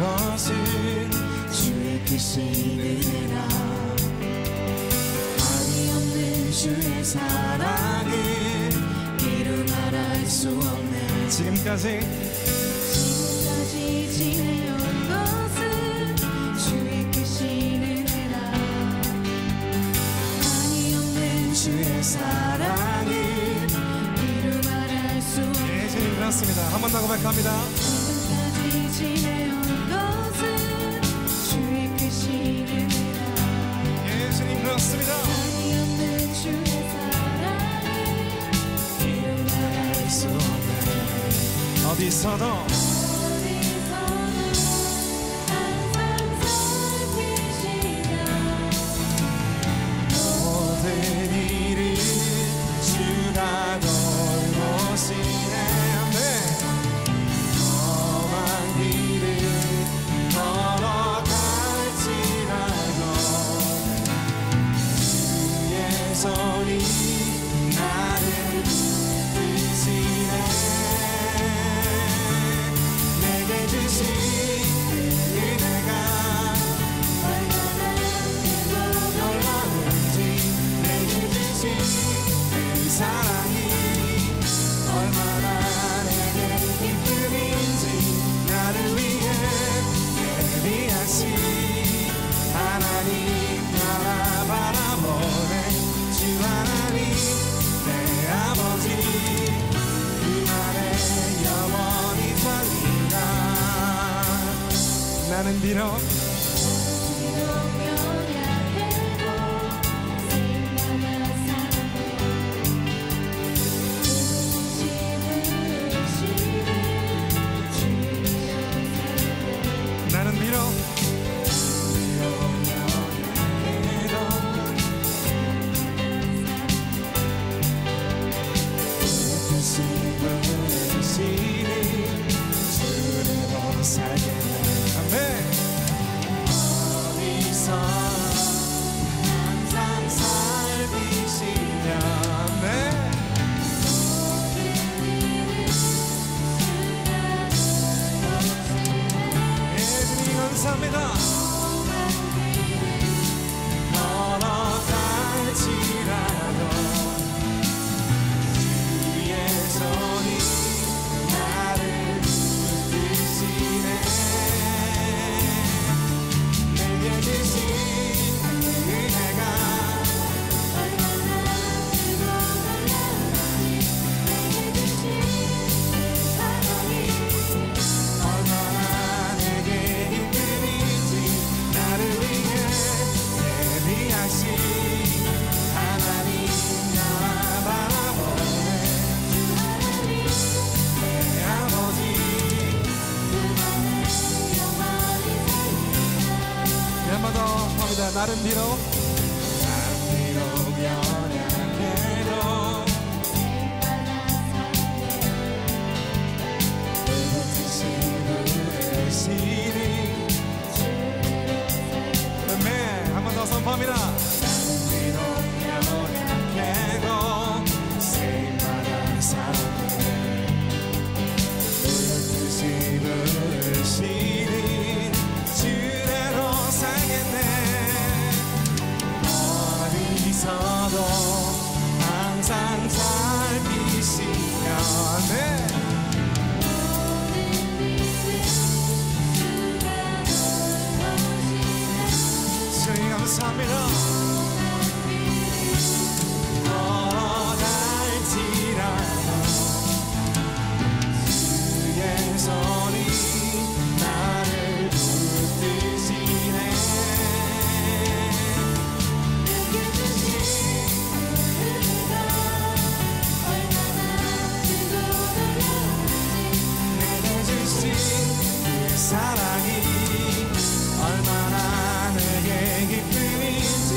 것은 주의 크신 은혜라. 한이 없는 주의 사랑은 이루 말할 수 없네. 지금까지 지내온 것은 주의 크신 은혜라. 한이 없는 주의 사랑은 이루 말할 수 없네. 예수님 그렇습니다. 한 번 더 고백합니다. 지금까지 지내온 것은 주의 크신 은혜라. 예수님 그렇습니다. 한이 없는 주의 사랑은 이루 말할 수 없네. 어디서도 나는 비록 나는 비록 연약해도 부르시는 아멘. 한 번 더 선포합니다. 나는 비록 연약해도 쓰임받아 살아내 부르시는 주대로 살겠네. 어디서도 항상 살피시며 네. 주님 감사합니다. 멀어갈지라도 주의 손이 나를 붙드시네. 사랑이 얼마나 내게 기쁨인지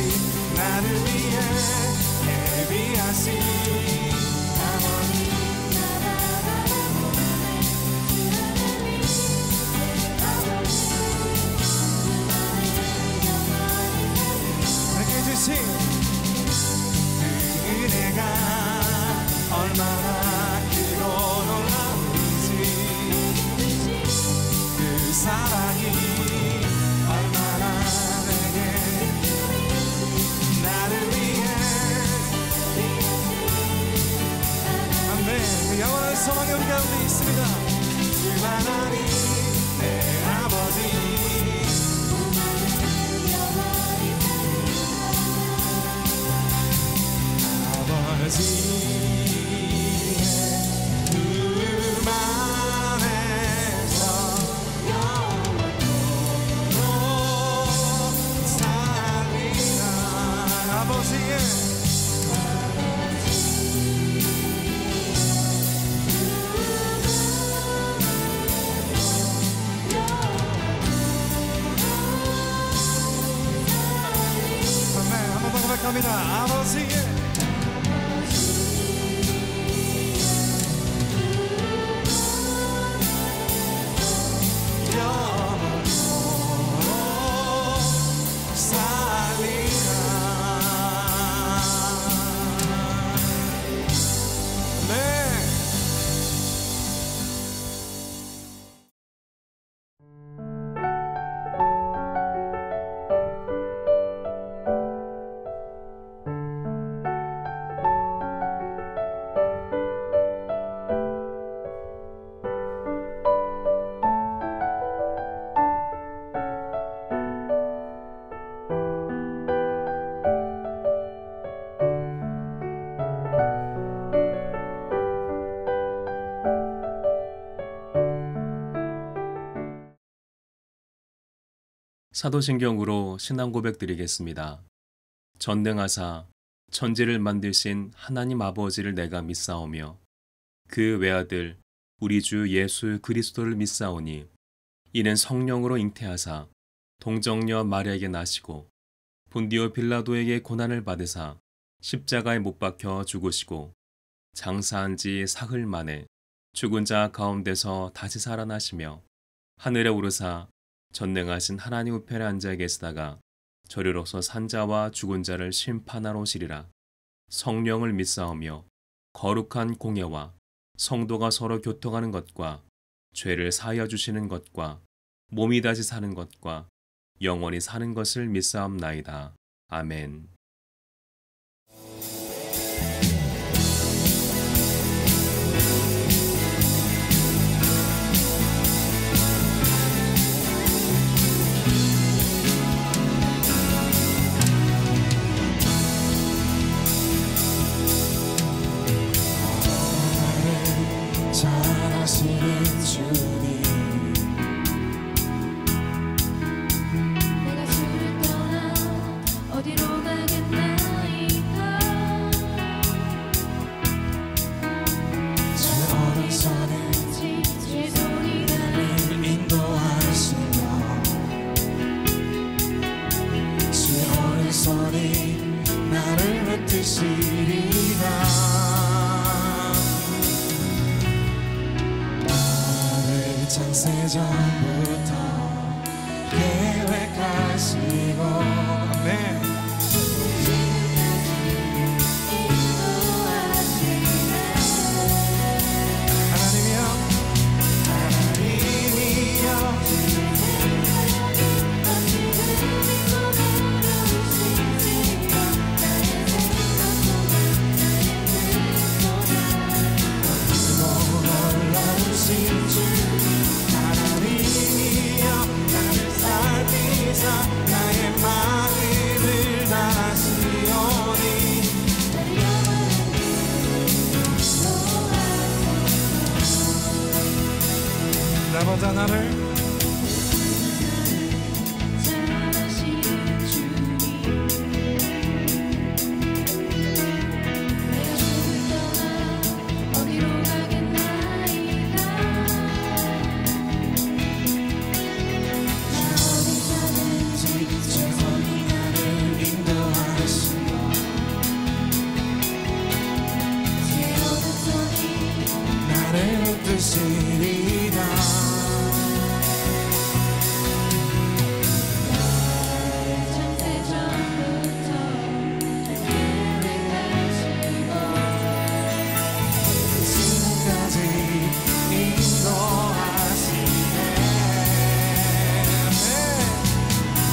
나를 위해 예비하신 하나님 내게 주신 그 은혜가 얼마나 크고 놀라운지 그 사랑이 영원한 소망이 우리 가운데 있습니다. 주 하나님 내 아버지 아버지의 품 안에서 영원토록 살리라. 아버지의 한번 더 고백합니다. 아버지의 사도신경으로 신앙 고백 드리겠습니다. 전능하사 천지를 만드신 하나님 아버지를 내가 믿사오며 그 외아들 우리 주 예수 그리스도를 믿사오니 이는 성령으로 잉태하사 동정녀 마리아에게 나시고 본디오 빌라도에게 고난을 받으사 십자가에 못 박혀 죽으시고 장사한 지 사흘 만에 죽은 자 가운데서 다시 살아나시며 하늘에 오르사 전능하신 하나님 우편에 앉아 계시다가 저리로서 산자와 죽은 자를 심판하러 오시리라. 성령을 믿사오며 거룩한 공예와 성도가 서로 교통하는 것과 죄를 사하여 주시는 것과 몸이 다시 사는 것과 영원히 사는 것을 믿사옵나이다. 아멘. 잘하시는 주님 내가 주를 떠나 어디로 가겠나이까 제 어디서든지 제 손이 나를 인도하시며 제 어디서든 나를 붙드시리라. 창세전부터 계획하시고 아멘. 하나님이여 하나님이여 놀라우신 주 하나님이여 나를 살피사 나의 마음을 다하시오니 나보다 나를 잘하시는 주님 내가 주를 떠나 어디로 가겠나이까 제 손이 나를 인도하시며 제 어둠 속이 나를 붙드시리라. 창세전부터 계획하시고 지금까지 인도하시네.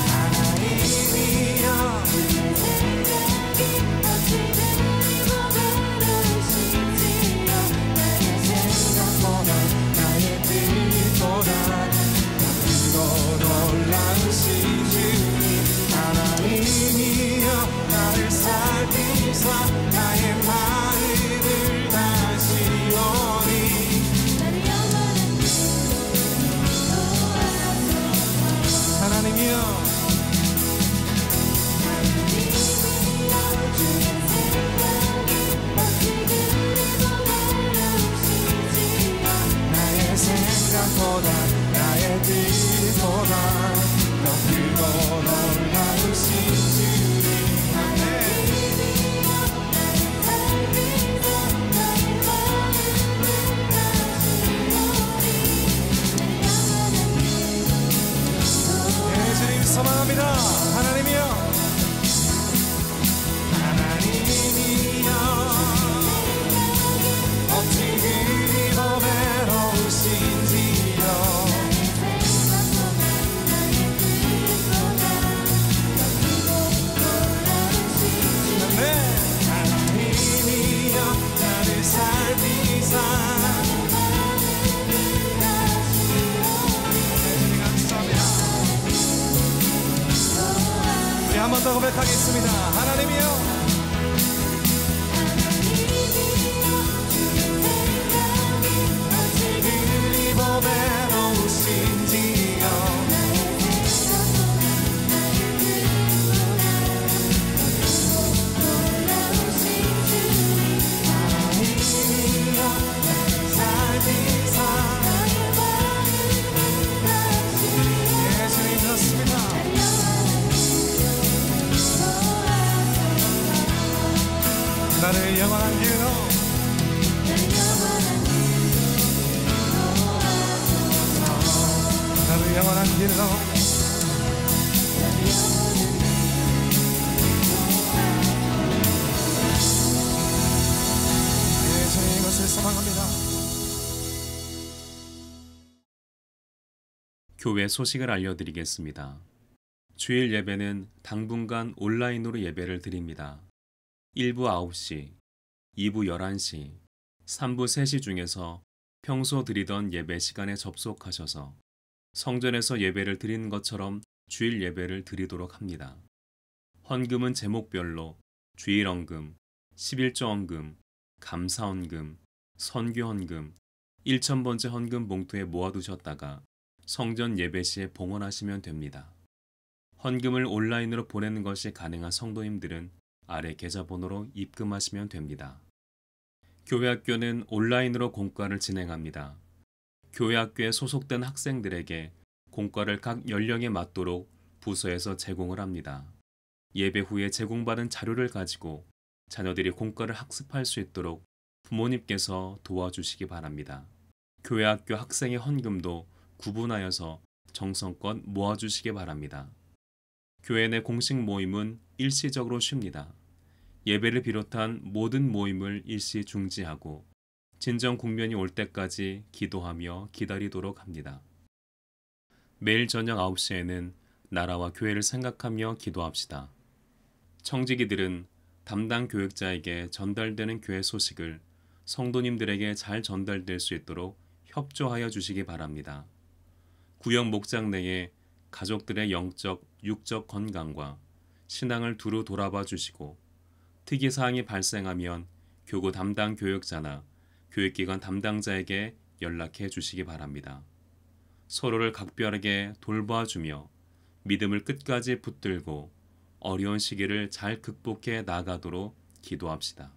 하나님이여 생각이 어찌 되고 바라시지요 나의 더 크고 놀라우신 주님 아멘. 주님 소망합니다. 하나님이여 하나님이여 어찌 그리 보배로우신지요. 네 하나님이여 나를 살피사 한 번 더 고백하겠습니다. 하나님이여 어찌 그리 보배로우신지요. 하나님이여 살피사 예수님 그렇습니다. 나를 영원한 길로 나를 영원한 길로 예수님 이것을 소망합니다. 교회 소식을 알려드리겠습니다. 주일 예배는 당분간 온라인으로 예배를 드립니다. 1부 9시, 2부 11시, 3부 3시 중에서 평소 드리던 예배 시간에 접속하셔서 성전에서 예배를 드리는 것처럼 주일 예배를 드리도록 합니다. 헌금은 제목별로 주일 헌금, 11조 헌금, 감사 헌금, 선교 헌금, 1,000번째 헌금 봉투에 모아두셨다가 성전 예배 시에 봉헌하시면 됩니다. 헌금을 온라인으로 보내는 것이 가능한 성도님들은 아래 계좌번호로 입금하시면 됩니다. 교회학교는 온라인으로 공과를 진행합니다. 교회학교에 소속된 학생들에게 공과를 각 연령에 맞도록 부서에서 제공을 합니다. 예배 후에 제공받은 자료를 가지고 자녀들이 공과를 학습할 수 있도록 부모님께서 도와주시기 바랍니다. 교회학교 학생의 헌금도 구분하여서 정성껏 모아주시기 바랍니다. 교회 내 공식 모임은 일시적으로 쉽니다. 예배를 비롯한 모든 모임을 일시 중지하고 진정 국면이 올 때까지 기도하며 기다리도록 합니다. 매일 저녁 9시에는 나라와 교회를 생각하며 기도합시다. 청지기들은 담당 교육자에게 전달되는 교회 소식을 성도님들에게 잘 전달될 수 있도록 협조하여 주시기 바랍니다. 구역 목장 내에 가족들의 영적, 육적 건강과 신앙을 두루 돌아봐 주시고 특이사항이 발생하면 교구 담당 교육자나 교육기관 담당자에게 연락해 주시기 바랍니다. 서로를 각별하게 돌봐주며 믿음을 끝까지 붙들고 어려운 시기를 잘 극복해 나가도록 기도합시다.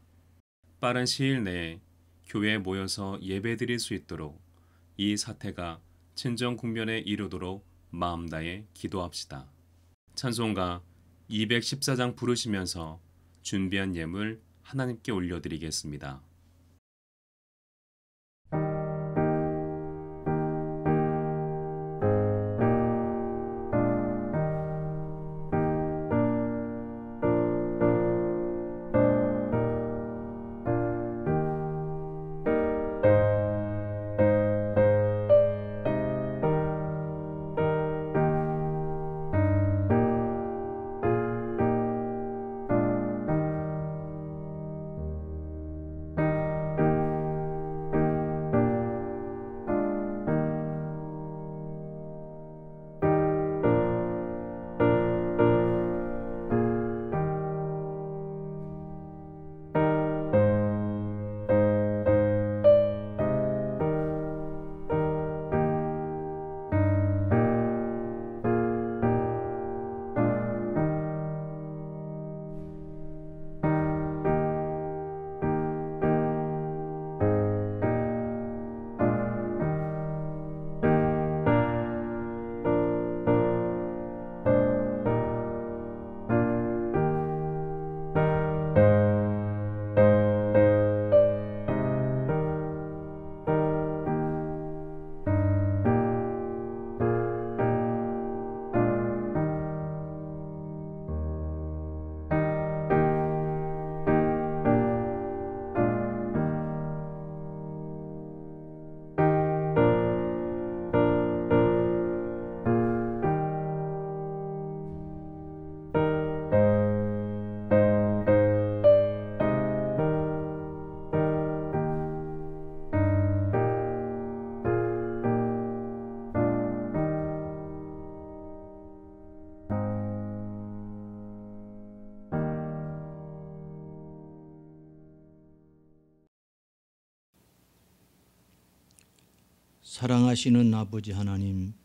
빠른 시일 내에 교회에 모여서 예배드릴 수 있도록 이 사태가 진정 국면에 이르도록 마음 다해 기도합시다. 찬송가 214장 부르시면서 준비한 예물 하나님께 올려드리겠습니다. 사랑하시는 아버지 하나님,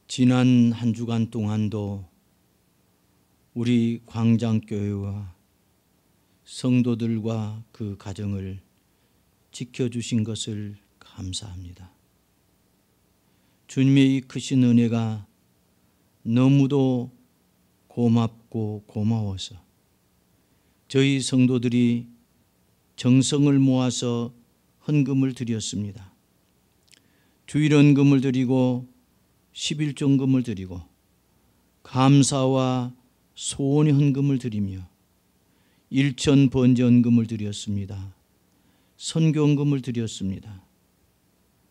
지난 한 주간 동안도 우리 광장교회와 성도들과 그 가정을 지켜주신 것을 감사합니다. 주님의 이 크신 은혜가 너무도 고맙고 고마워서 저희 성도들이 정성을 모아서 헌금을 드렸습니다. 주일헌금을 드리고 11종금을 드리고 감사와 소원의 헌금을 드리며 일천 번제헌금을 드렸습니다. 선교헌금을 드렸습니다.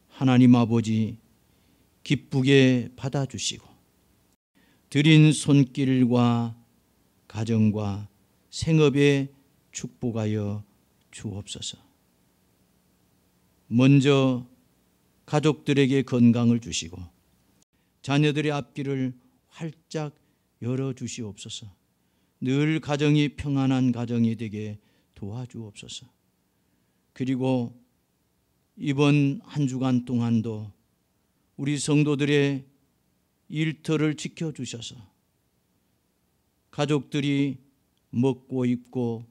하나님 아버지 기쁘게 받아주시고 드린 손길과 가정과 생업에 축복하여 주옵소서. 먼저 가족들에게 건강을 주시고 자녀들의 앞길을 활짝 열어주시옵소서. 늘 가정이 평안한 가정이 되게 도와주옵소서. 그리고 이번 한 주간 동안도 우리 성도들의 일터를 지켜주셔서 가족들이 먹고 입고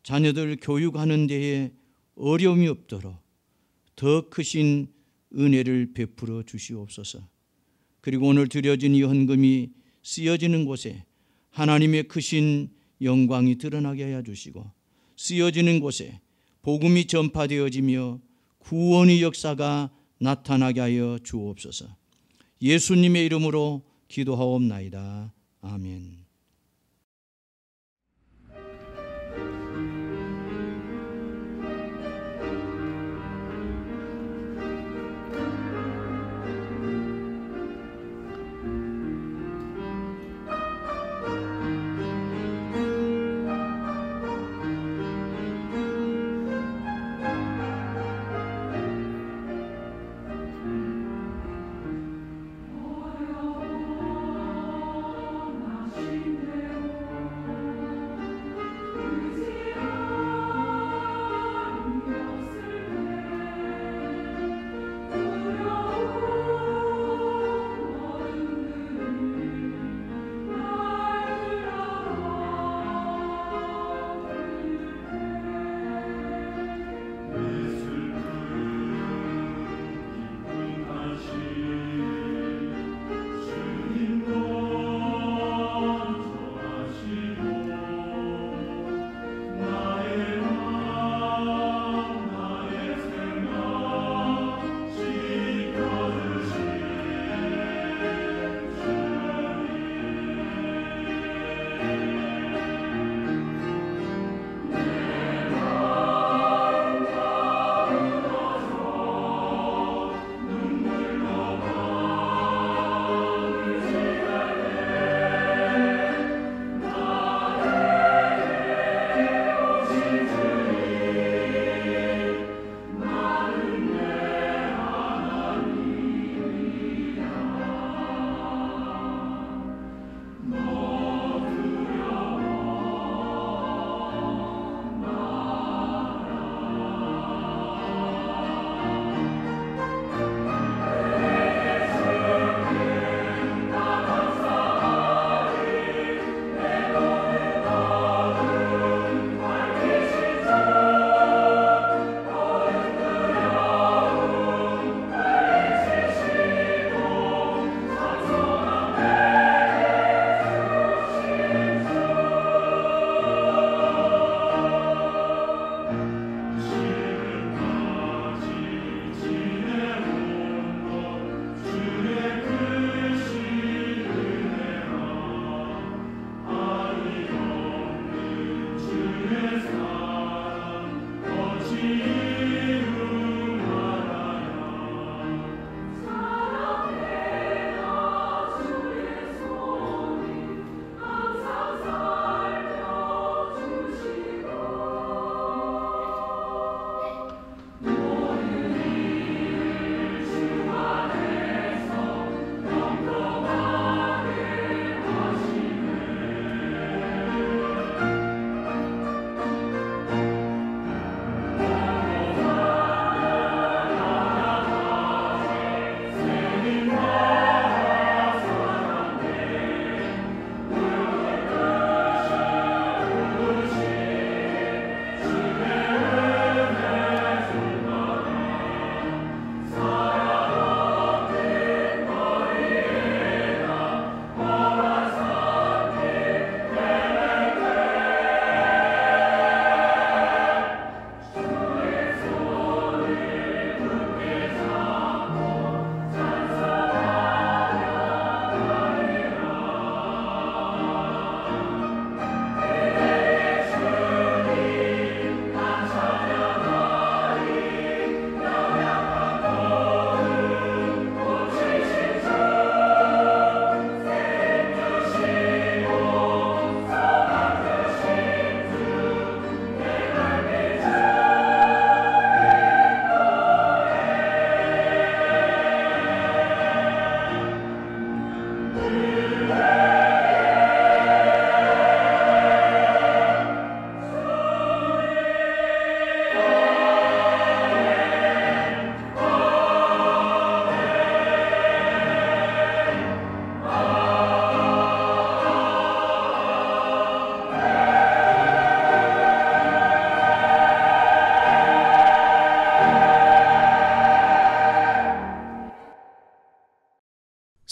자녀들 교육하는 데에 어려움이 없도록 더 크신 은혜를 베풀어 주시옵소서. 그리고 오늘 드려진 이 헌금이 쓰여지는 곳에 하나님의 크신 영광이 드러나게 하여 주시고 쓰여지는 곳에 복음이 전파되어지며 구원의 역사가 나타나게 하여 주옵소서. 예수님의 이름으로 기도하옵나이다. 아멘. 나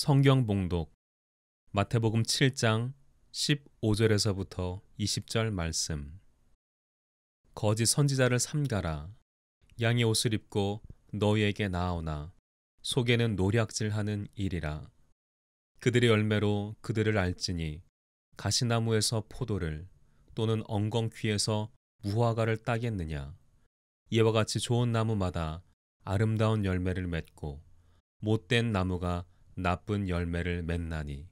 성경 봉독 마태복음 7장 15절에서부터 20절 말씀. 거짓 선지자를 삼가라. 양의 옷을 입고 너희에게 나아오나 속에는 노략질하는 일이라. 그들의 열매로 그들을 알지니 가시나무에서 포도를 또는 엉겅퀴에서 무화과를 따겠느냐. 이와 같이 좋은 나무마다 아름다운 열매를 맺고 못된 나무가 나쁜 열매를 맺나니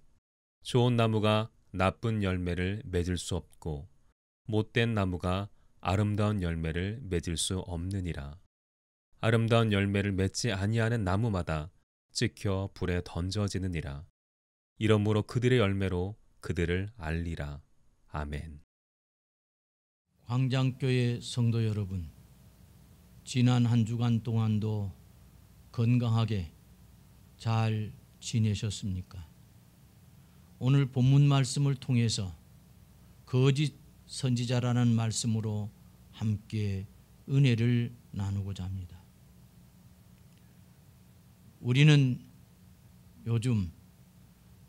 좋은 나무가 나쁜 열매를 맺을 수 없고 못된 나무가 아름다운 열매를 맺을 수 없느니라. 아름다운 열매를 맺지 아니하는 나무마다 찍혀 불에 던져지느니라. 이러므로 그들의 열매로 그들을 알리라. 아멘. 광장교회 성도 여러분, 지난 한 주간 동안도 건강하게 잘 지내셨습니까? 오늘 본문 말씀을 통해서 거짓 선지자라는 말씀으로 함께 은혜를 나누고자 합니다. 우리는 요즘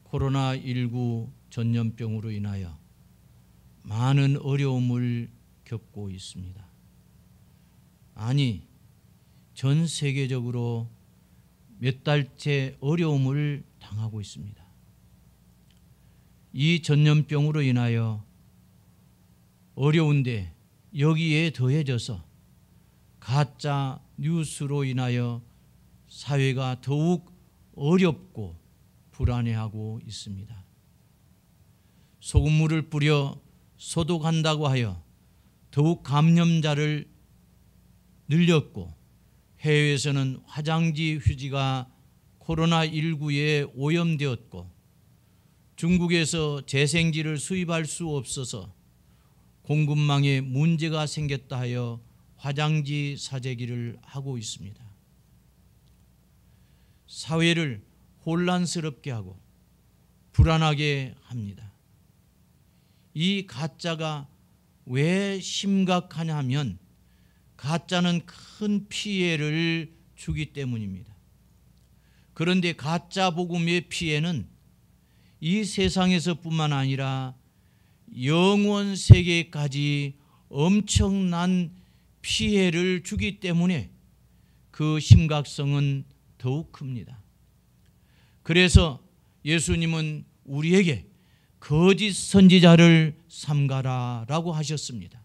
코로나19 전염병으로 인하여 많은 어려움을 겪고 있습니다. 아니, 전 세계적으로 몇 달째 어려움을 당하고 있습니다. 이 전염병으로 인하여 어려운데 여기에 더해져서 가짜 뉴스로 인하여 사회가 더욱 어렵고 불안해하고 있습니다. 소금물을 뿌려 소독한다고 하여 더욱 감염자를 늘렸고, 해외에서는 화장지 휴지가 코로나19에 오염되었고, 중국에서 재생지를 수입할 수 없어서 공급망에 문제가 생겼다 하여 화장지 사재기를 하고 있습니다. 사회를 혼란스럽게 하고 불안하게 합니다. 이 가짜가 왜 심각하냐 하면 가짜는 큰 피해를 주기 때문입니다. 그런데 가짜 복음의 피해는 이 세상에서뿐만 아니라 영원 세계까지 엄청난 피해를 주기 때문에 그 심각성은 더욱 큽니다. 그래서 예수님은 우리에게 거짓 선지자를 삼가라라고 하셨습니다.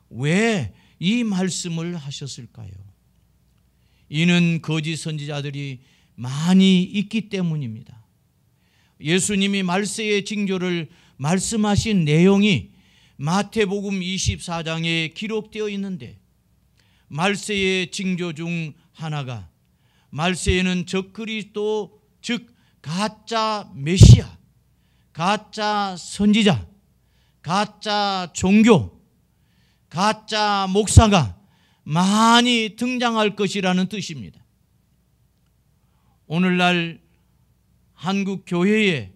왜 이 말씀을 하셨을까요? 이는 거짓 선지자들이 많이 있기 때문입니다. 예수님이 말세의 징조를 말씀하신 내용이 마태복음 24장에 기록되어 있는데, 말세의 징조 중 하나가 말세에는 적그리스도, 즉 가짜 메시아, 가짜 선지자, 가짜 종교, 가짜 목사가 많이 등장할 것이라는 뜻입니다. 오늘날 한국 교회에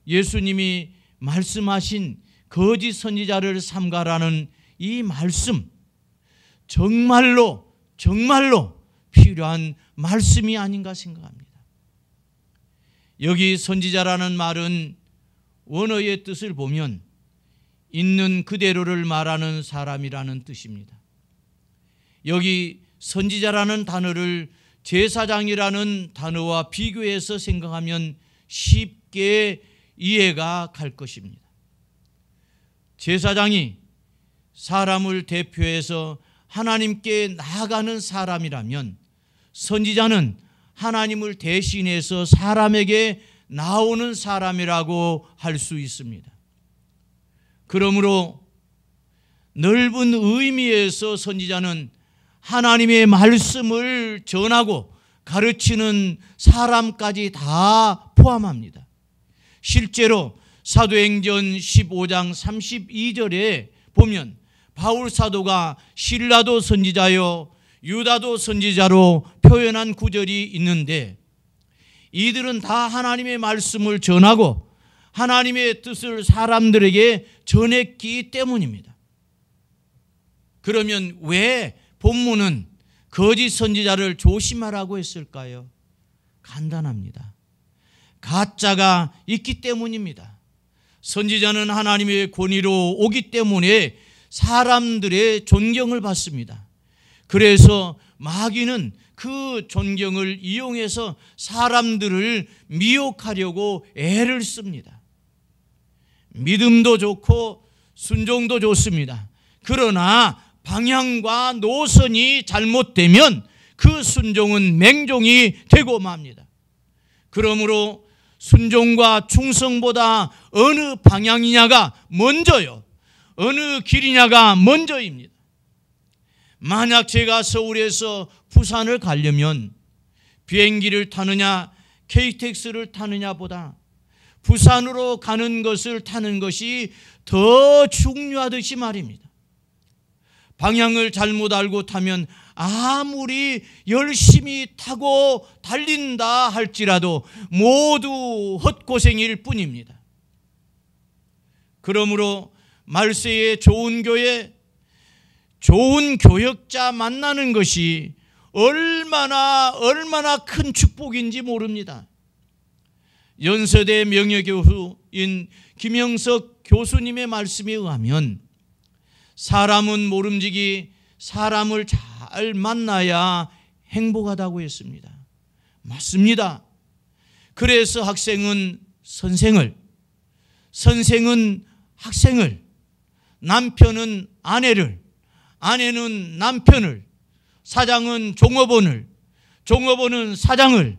예수님이 말씀하신 거짓 선지자를 삼가라는 이 말씀, 정말로 필요한 말씀이 아닌가 생각합니다. 여기 선지자라는 말은 원어의 뜻을 보면 있는 그대로를 말하는 사람이라는 뜻입니다. 여기 선지자라는 단어를 제사장이라는 단어와 비교해서 생각하면 쉽게 이해가 갈 것입니다. 제사장이 사람을 대표해서 하나님께 나아가는 사람이라면, 선지자는 하나님을 대신해서 사람에게 나오는 사람이라고 할 수 있습니다. 그러므로 넓은 의미에서 선지자는 하나님의 말씀을 전하고 가르치는 사람까지 다 포함합니다. 실제로 사도행전 15장 32절에 보면 바울 사도가 실라도 선지자요 유다도 선지자로 표현한 구절이 있는데, 이들은 다 하나님의 말씀을 전하고 하나님의 뜻을 사람들에게 전했기 때문입니다. 그러면 왜 본문은 거짓 선지자를 조심하라고 했을까요? 간단합니다. 가짜가 있기 때문입니다. 선지자는 하나님의 권위로 오기 때문에 사람들의 존경을 받습니다. 그래서 마귀는 그 존경을 이용해서 사람들을 미혹하려고 애를 씁니다. 믿음도 좋고 순종도 좋습니다. 그러나 방향과 노선이 잘못되면 그 순종은 맹종이 되고 맙니다. 그러므로 순종과 충성보다 어느 방향이냐가 먼저요, 어느 길이냐가 먼저입니다. 만약 제가 서울에서 부산을 가려면 비행기를 타느냐 KTX를 타느냐보다 부산으로 가는 것을 타는 것이 더 중요하듯이 말입니다. 방향을 잘못 알고 타면 아무리 열심히 타고 달린다 할지라도 모두 헛고생일 뿐입니다. 그러므로 말세에 좋은 교회, 좋은 교역자 만나는 것이 얼마나 큰 축복인지 모릅니다. 연세대 명예교수인 김영석 교수님의 말씀에 의하면 사람은 모름지기 사람을 잘 만나야 행복하다고 했습니다. 맞습니다. 그래서 학생은 선생을, 선생은 학생을, 남편은 아내를, 아내는 남편을, 사장은 종업원을, 종업원은 사장을,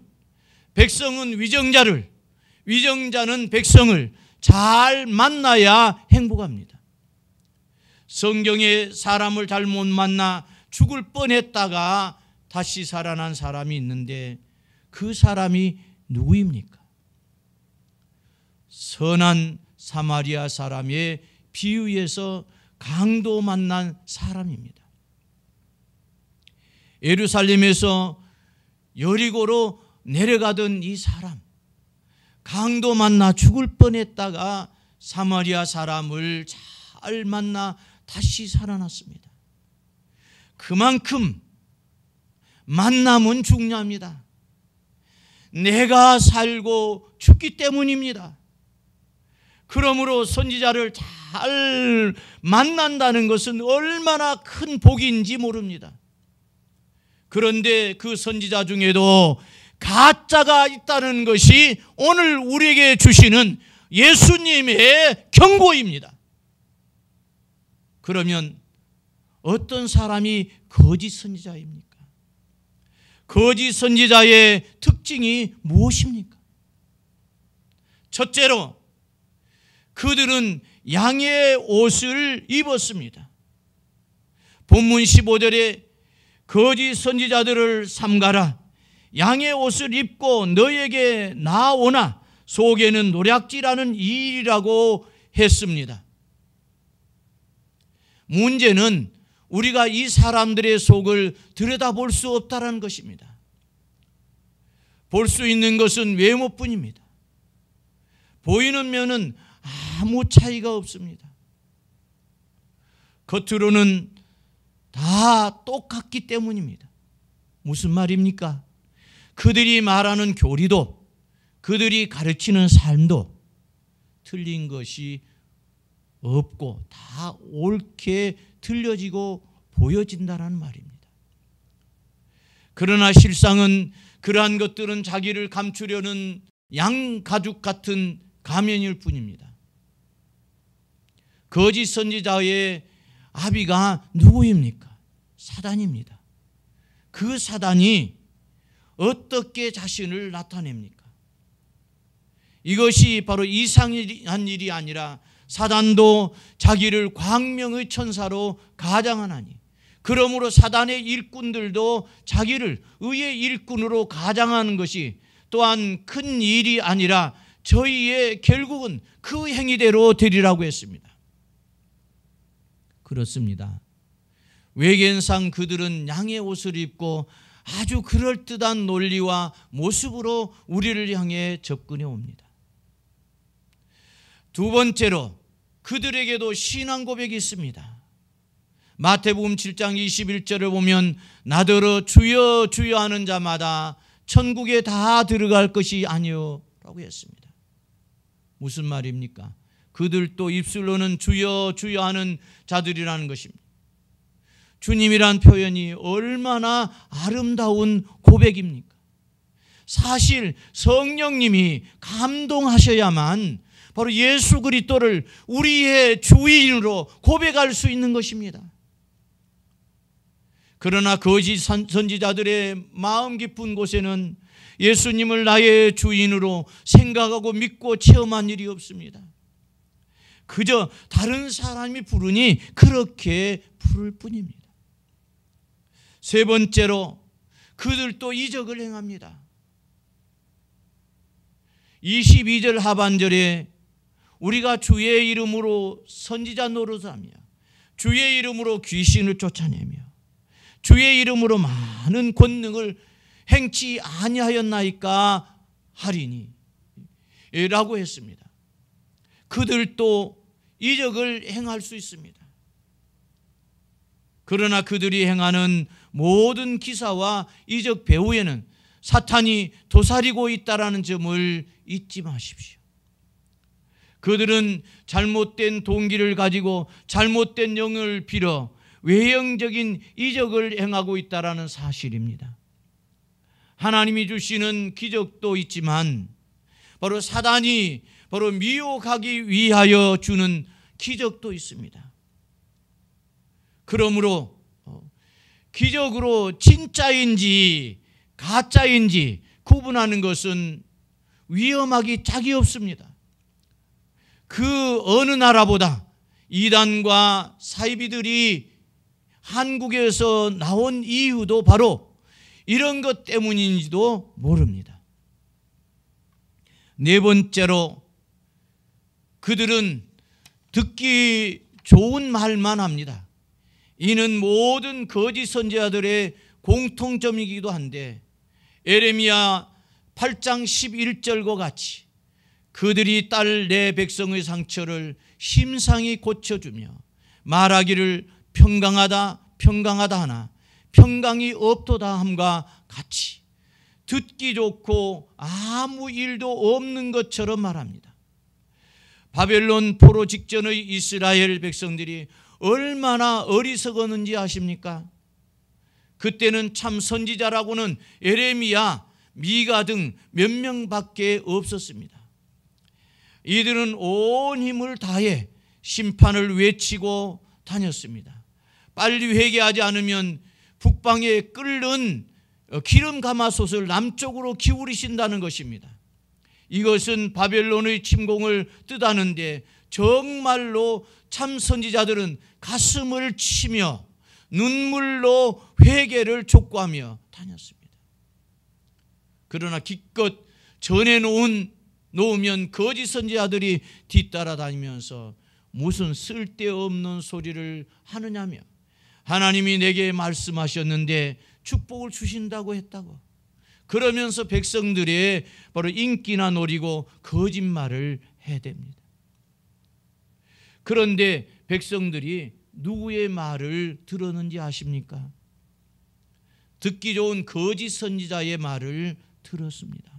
백성은 위정자를, 위정자는 백성을 잘 만나야 행복합니다. 성경에 사람을 잘못 만나 죽을 뻔했다가 다시 살아난 사람이 있는데 그 사람이 누구입니까? 선한 사마리아 사람의 비유에서 강도 만난 사람입니다. 예루살렘에서 여리고로 내려가던 이 사람, 강도 만나 죽을 뻔했다가 사마리아 사람을 잘 만나 다시 살아났습니다. 그만큼 만남은 중요합니다. 내가 살고 죽기 때문입니다. 그러므로 선지자를 잘 만난다는 것은 얼마나 큰 복인지 모릅니다. 그런데 그 선지자 중에도 가짜가 있다는 것이 오늘 우리에게 주시는 예수님의 경고입니다. 그러면 어떤 사람이 거짓 선지자입니까? 거짓 선지자의 특징이 무엇입니까? 첫째로 그들은 양의 옷을 입었습니다. 본문 15절에 거짓 선지자들을 삼가라. 양의 옷을 입고 너에게 나오나 속에는 노략질하는 일이라고 했습니다. 문제는 우리가 이 사람들의 속을 들여다볼 수 없다는 것입니다. 볼 수 있는 것은 외모뿐입니다. 보이는 면은 아무 차이가 없습니다. 겉으로는 다 똑같기 때문입니다. 무슨 말입니까? 그들이 말하는 교리도 그들이 가르치는 삶도 틀린 것이 없고 다 옳게 들려지고 보여진다는 말입니다. 그러나 실상은 그러한 것들은 자기를 감추려는 양가죽 같은 가면일 뿐입니다. 거짓 선지자의 아비가 누구입니까? 사단입니다. 그 사단이 어떻게 자신을 나타냅니까? 이것이 바로 이상한 일이 아니라 사단도 자기를 광명의 천사로 가장하나니, 그러므로 사단의 일꾼들도 자기를 의의 일꾼으로 가장하는 것이 또한 큰 일이 아니라 저희의 결국은 그 행위대로 되리라고 했습니다. 그렇습니다. 외견상 그들은 양의 옷을 입고 아주 그럴듯한 논리와 모습으로 우리를 향해 접근해 옵니다. 두 번째로 그들에게도 신앙 고백이 있습니다. 마태복음 7장 21절을 보면 나더러 주여 주여 하는 자마다 천국에 다 들어갈 것이 아니요 라고 했습니다. 무슨 말입니까? 그들도 입술로는 주여 주여 하는 자들이라는 것입니다. 주님이란 표현이 얼마나 아름다운 고백입니까? 사실 성령님이 감동하셔야만 바로 예수 그리스도를 우리의 주인으로 고백할 수 있는 것입니다. 그러나 거짓 선지자들의 마음 깊은 곳에는 예수님을 나의 주인으로 생각하고 믿고 체험한 일이 없습니다. 그저 다른 사람이 부르니 그렇게 부를 뿐입니다. 세 번째로 그들도 이적을 행합니다. 22절 하반절에 우리가 주의 이름으로 선지자 노릇하며 주의 이름으로 귀신을 쫓아내며 주의 이름으로 많은 권능을 행치 아니하였나이까 하리니 라고 했습니다. 그들도 이적을 행할 수 있습니다. 그러나 그들이 행하는 모든 기사와 이적 배후에는 사탄이 도사리고 있다라는 점을 잊지 마십시오. 그들은 잘못된 동기를 가지고 잘못된 영을 빌어 외형적인 이적을 행하고 있다라는 사실입니다. 하나님이 주시는 기적도 있지만 바로 사단이 바로 미혹하기 위하여 주는 기적도 있습니다. 그러므로 기적으로 진짜인지 가짜인지 구분하는 것은 위험하기 짝이 없습니다. 그 어느 나라보다 이단과 사이비들이 한국에서 나온 이유도 바로 이런 것 때문인지도 모릅니다. 네 번째로 그들은 듣기 좋은 말만 합니다. 이는 모든 거짓 선지자들의 공통점이기도 한데 에레미야 8장 11절과 같이 그들이 딸 내 백성의 상처를 심상히 고쳐주며 말하기를 평강하다 평강하다 하나 평강이 없도다 함과 같이 듣기 좋고 아무 일도 없는 것처럼 말합니다. 바벨론 포로 직전의 이스라엘 백성들이 얼마나 어리석었는지 아십니까? 그때는 참 선지자라고는 에레미야, 미가 등 몇 명밖에 없었습니다. 이들은 온 힘을 다해 심판을 외치고 다녔습니다. 빨리 회개하지 않으면 북방에 끓는 기름 가마솥을 남쪽으로 기울이신다는 것입니다. 이것은 바벨론의 침공을 뜻하는데 정말로 참 선지자들은 가슴을 치며 눈물로 회개를 촉구하며 다녔습니다. 그러나 기껏 전해놓으면 거짓 선지자들이 뒤따라 다니면서 무슨 쓸데없는 소리를 하느냐며 하나님이 내게 말씀하셨는데 축복을 주신다고 했다고 그러면서 백성들의 바로 인기나 노리고 거짓말을 해댑니다. 그런데 백성들이 누구의 말을 들었는지 아십니까? 듣기 좋은 거짓 선지자의 말을 들었습니다.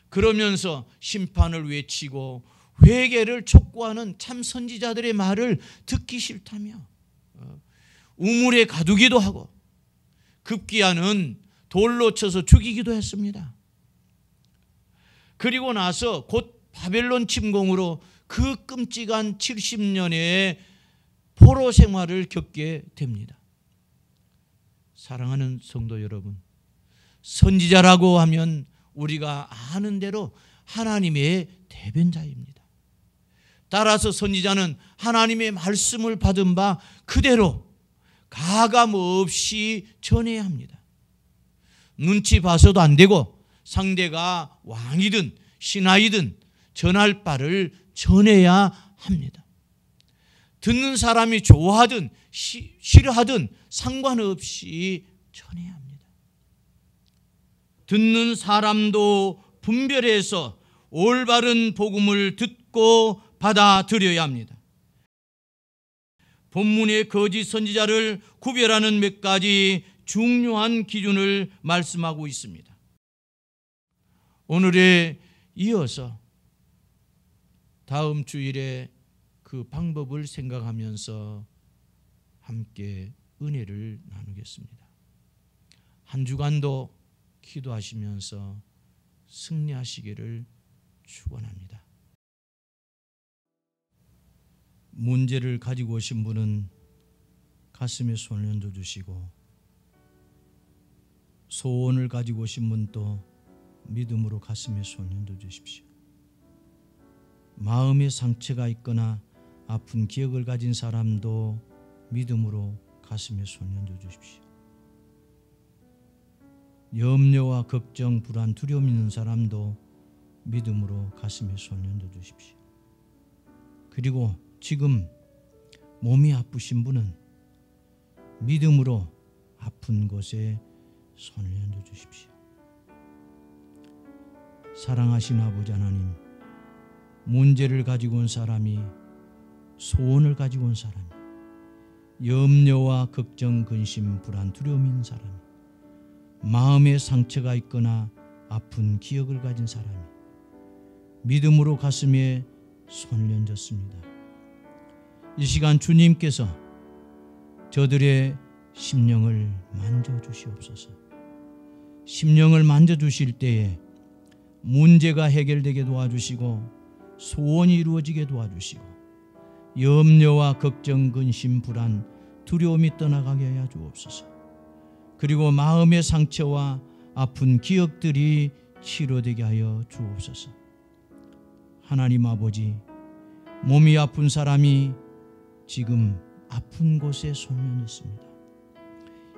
그러면서 심판을 외치고 회개를 촉구하는 참 선지자들의 말을 듣기 싫다며 우물에 가두기도 하고 급기야는 돌로 쳐서 죽이기도 했습니다. 그리고 나서 곧 바벨론 침공으로 그 끔찍한 70년의 포로 생활을 겪게 됩니다. 사랑하는 성도 여러분, 선지자라고 하면 우리가 아는 대로 하나님의 대변자입니다. 따라서 선지자는 하나님의 말씀을 받은 바 그대로 가감 없이 전해야 합니다. 눈치 봐서도 안 되고 상대가 왕이든 신하이든 전할 바를 전해야 합니다. 듣는 사람이 좋아하든 싫어하든 상관없이 전해야 합니다. 듣는 사람도 분별해서 올바른 복음을 듣고 받아들여야 합니다. 본문의 거짓 선지자를 구별하는 몇 가지 중요한 기준을 말씀하고 있습니다. 오늘에 이어서 다음 주일에 그 방법을 생각하면서 함께 은혜를 나누겠습니다. 한 주간도 기도하시면서 승리하시기를 축원합니다. 문제를 가지고 오신 분은 가슴에 손을 얹어 주시고, 소원을 가지고 오신 분도 믿음으로 가슴에 손을 얹어 주십시오. 마음에 상처가 있거나 아픈 기억을 가진 사람도 믿음으로 가슴에 손을 얹어 주십시오. 염려와 걱정, 불안, 두려움 있는 사람도 믿음으로 가슴에 손을 얹어 주십시오. 그리고 지금 몸이 아프신 분은 믿음으로 아픈 곳에 손을 얹어 주십시오. 사랑하신 아버지 하나님, 문제를 가지고 온 사람이, 소원을 가지고 온 사람이, 염려와 걱정, 근심, 불안, 두려움 있는 사람이, 마음에 상처가 있거나 아픈 기억을 가진 사람이 믿음으로 가슴에 손을 얹었습니다. 이 시간 주님께서 저들의 심령을 만져주시옵소서. 심령을 만져주실 때에 문제가 해결되게 도와주시고, 소원이 이루어지게 도와주시고, 염려와 걱정, 근심, 불안, 두려움이 떠나가게 하여 주옵소서. 그리고 마음의 상처와 아픈 기억들이 치료되게 하여 주옵소서. 하나님 아버지, 몸이 아픈 사람이 지금 아픈 곳에 손을 얹었습니다.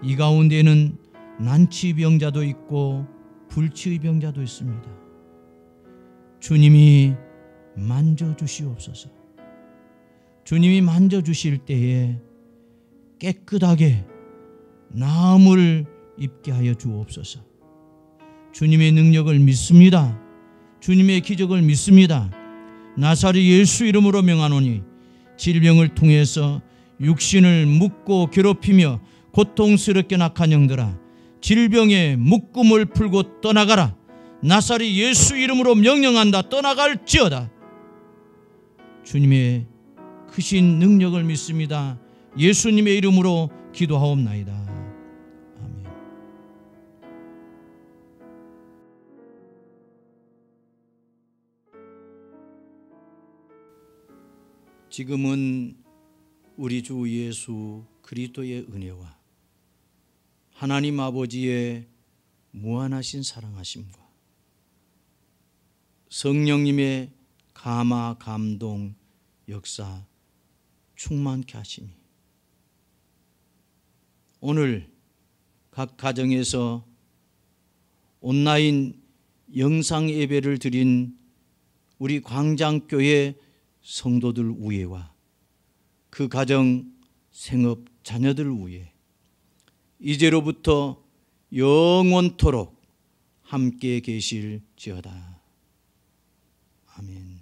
이 가운데는 난치병자도 있고 불치병자도 있습니다. 주님이 만져주시옵소서. 주님이 만져주실 때에 깨끗하게 나음을 입게 하여 주옵소서. 주님의 능력을 믿습니다. 주님의 기적을 믿습니다. 나사렛 예수 이름으로 명하노니 질병을 통해서 육신을 묶고 괴롭히며 고통스럽게 낙한 영들아, 질병의 묶음을 풀고 떠나가라. 나사렛 예수 이름으로 명령한다. 떠나갈지어다. 주님의 크신 능력을 믿습니다. 예수님의 이름으로 기도하옵나이다. 아멘. 지금은 우리 주 예수 그리스도의 은혜와 하나님 아버지의 무한하신 사랑하심과 성령님의 감화, 감동, 역사 충만케 하심이 오늘 각 가정에서 온라인 영상 예배를 드린 우리 광장교회 성도들 위에와 그 가정, 생업, 자녀들 위에 이제로부터 영원토록 함께 계실지어다. 아멘.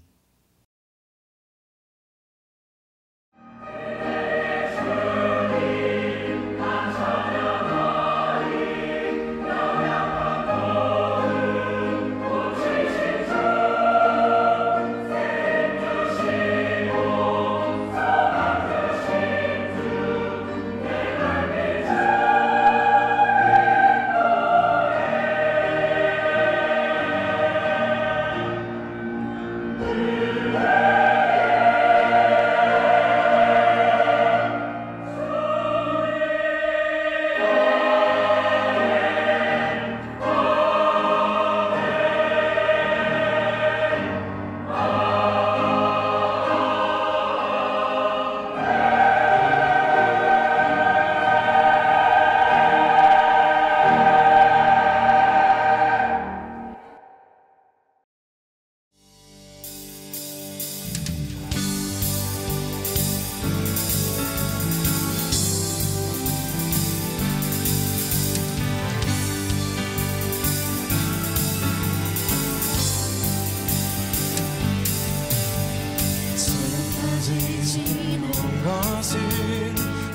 것은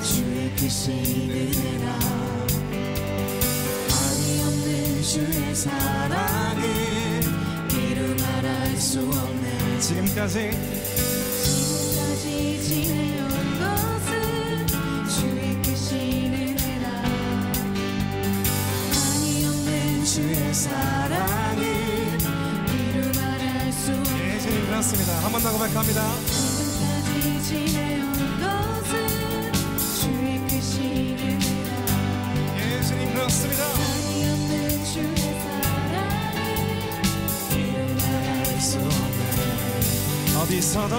주의 크신 은혜라 한이 없는 주의 사랑은 수 없네. 지금까지 지내온 것은 주의 크신 은혜라. 한이 없는 주의 사랑을 이루 말할 수 없네. 예, 주님 그렇습니다. 한 번 더 고백합니다. 지금까지 지내온 것은 주의 크신 은혜라. 예, 주님 그렇습니다. 한이 없는 주의 사랑을 이루 말할 수 없네. 어디서도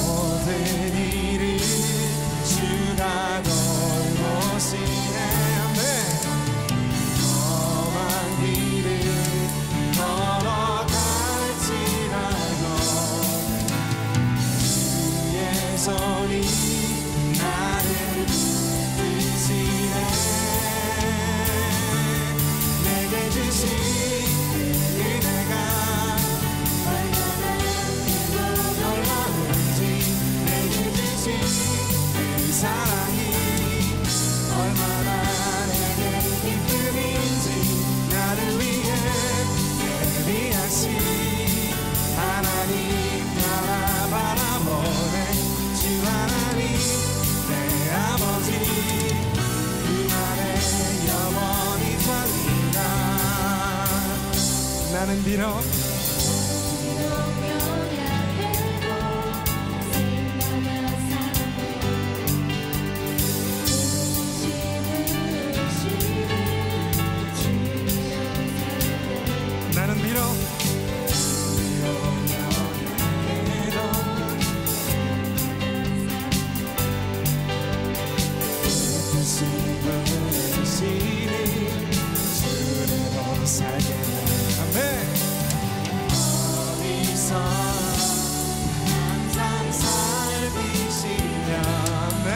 모든 일을 주가 돌보시네. 아멘. 험한 길을 걸어갈지라도 주의 손이 나를 붙드시네. 내게 주신 은혜가 놀라운지, 내게 주신 그 사랑이 얼마나 내게 기쁨인지, 나를 위해 예비하신 하나님 나라 바라보네. 주 하나님 내 아버지 그만에 영원히 살리라. 나는 비록 나는 비록 주로 살겠네. 아멘. 어디서 항상 살피시며. 아멘.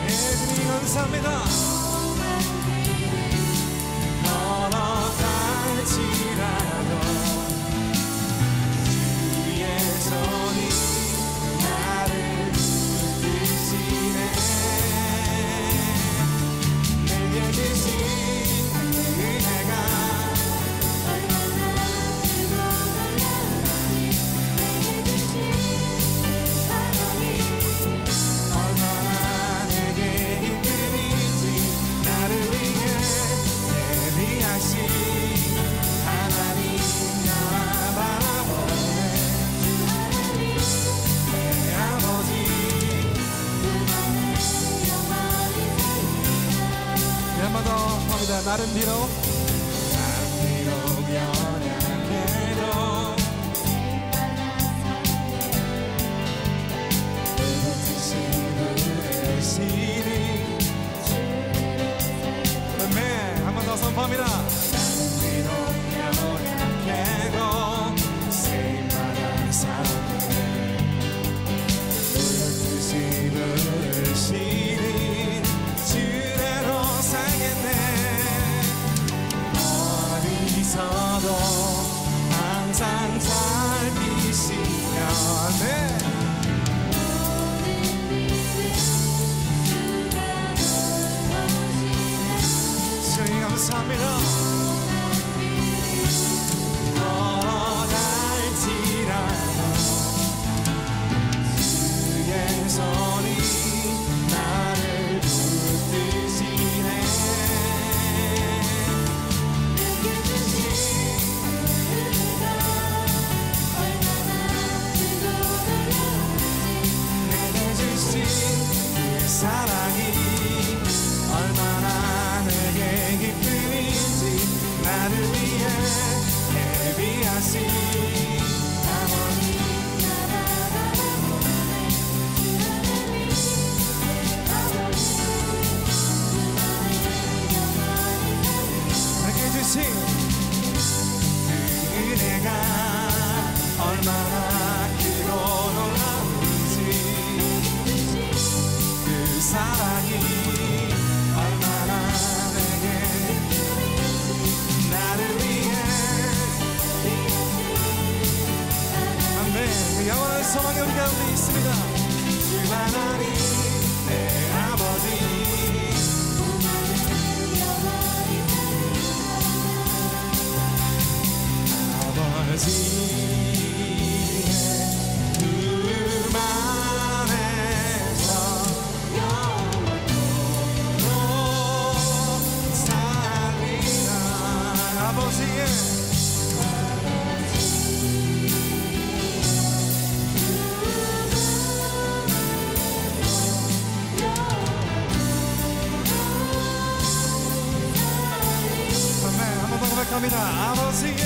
예, 주님 감사합니다. 걸어갈지라도 주의 손이 나를 붙드시네. 내게 주신 은혜가 얼마나 내게 기쁨인지, 나를 위해 예비하신 하나님 나라 바라보네. 내 아버지 한 번 더 합니다. 나는 비록 연약해도 붙으시니. 아멘. 한 번 더 선포합니다. 나는 비록 연약해도 쓰임받아 사네. 붙으시니 주대로 살겠네. 어디서도 항상 살피시며. 네. 주님 감사합니다. 걸어갈지라도 주의 손이 나를 붙드시네. 내게 주신 그 사랑이 얼마나 내게 기쁨인지, 나를 위해 예비하신 아버지 내게 주신 그 은혜가 얼마나 크고 놀라운지, 그 사랑이 얼마나 내게 나를 위해 아멘. 영원할 수 소망이 우리 가운데 있습니다. 주 하나님 내 아버지 아버지의 품 안에서 영원토록 살리라. 아버지의 아멘. 한번 더 고백합니다. 아버지의